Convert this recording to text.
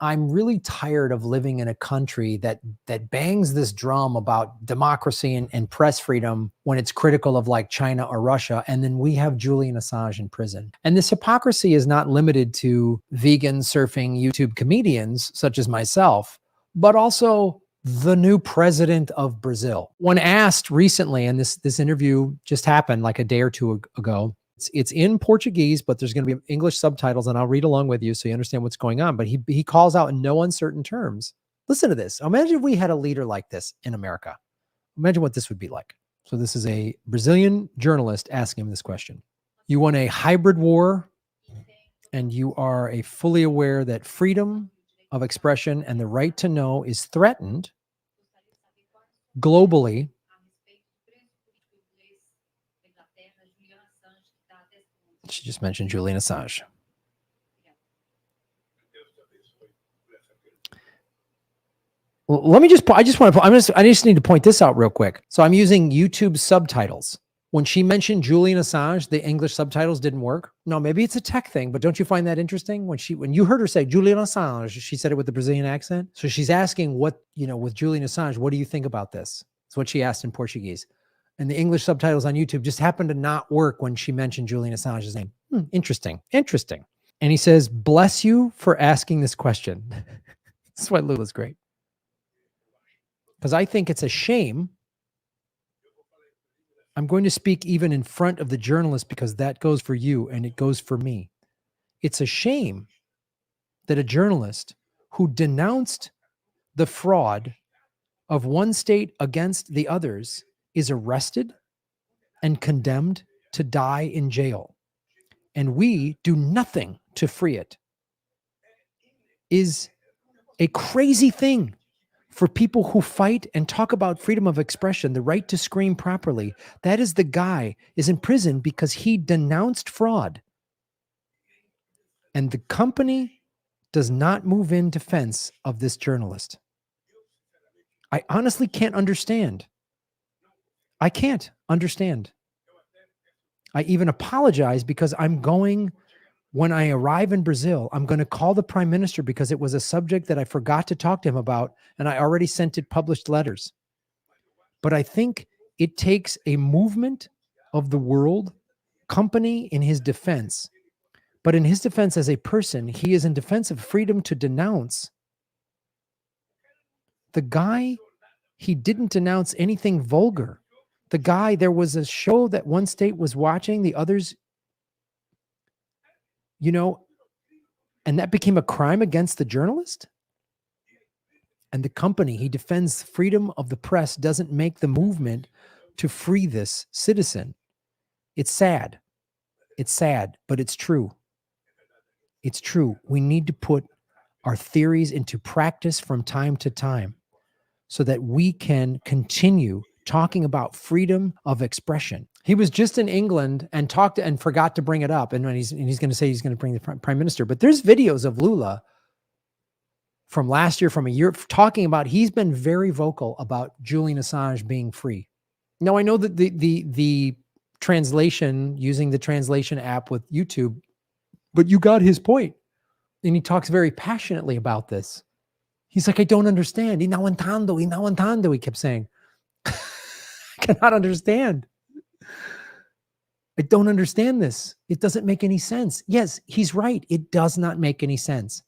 I'm really tired of living in a country that bangs this drum about democracy and press freedom when it's critical of like China or Russia. And then we have Julian Assange in prison. And this hypocrisy is not limited to vegan surfing YouTube comedians such as myself, but also the new president of Brazil. When asked recently, and this interview just happened like a day or two ago, it's in Portuguese, but there's going to be English subtitles, and I'll read along with you so you understand what's going on. But he calls out in no uncertain terms. Listen to this. Imagine if we had a leader like this in America. Imagine what this would be like. So this is a Brazilian journalist asking him this question. You want a hybrid war, and you are fully aware that freedom of expression and the right to know is threatened globally. She just mentioned Julian Assange. Well, I just need to point this out real quick. So I'm using YouTube subtitles. When she mentioned Julian Assange, the English subtitles didn't work. No, maybe it's a tech thing, but don't you find that interesting? When you heard her say Julian Assange, she said it with the Brazilian accent. So she's asking what, with Julian Assange, what do you think about this? That's what she asked in Portuguese. And the English subtitles on YouTube just happened to not work when she mentioned Julian Assange's name. Interesting. And he says, bless you for asking this question. That's why Lula's great. Because I think it's a shame. I'm going to speak even in front of the journalist because that goes for you and it goes for me. It's a shame that a journalist who denounced the fraud of one state against the others is arrested and condemned to die in jail, and we do nothing to free it, is a crazy thing for people who fight and talk about freedom of expression, the right to scream properly. That is the guy is in prison because he denounced fraud. And the company does not move in defense of this journalist. I honestly can't understand. I can't understand. I even apologize because when I arrive in Brazil, I'm going to call the prime minister because it was a subject that I forgot to talk to him about, and I already sent it published letters. But I think it takes a movement of the world, company in his defense. But in his defense as a person, he is in defense of freedom to denounce. The guy, he didn't denounce anything vulgar. The guy, there was a show that one state was watching, the others, and that became a crime against the journalist. And the company, he defends freedom of the press, doesn't make the movement to free this citizen. It's sad. It's sad, but it's true. It's true. We need to put our theories into practice from time to time so that we can continue talking about freedom of expression. He was just in England and talked and forgot to bring it up. And he's going to say he's going to bring the prime minister. But there's videos of Lula from last year, from a year, talking about, he's been very vocal about Julian Assange being free. Now, I know that the translation, using the translation app with YouTube, but you got his point. And he talks very passionately about this. He's like, I don't understand. Não entendo, he kept saying. I cannot understand. I don't understand this. It doesn't make any sense. Yes, he's right. It does not make any sense.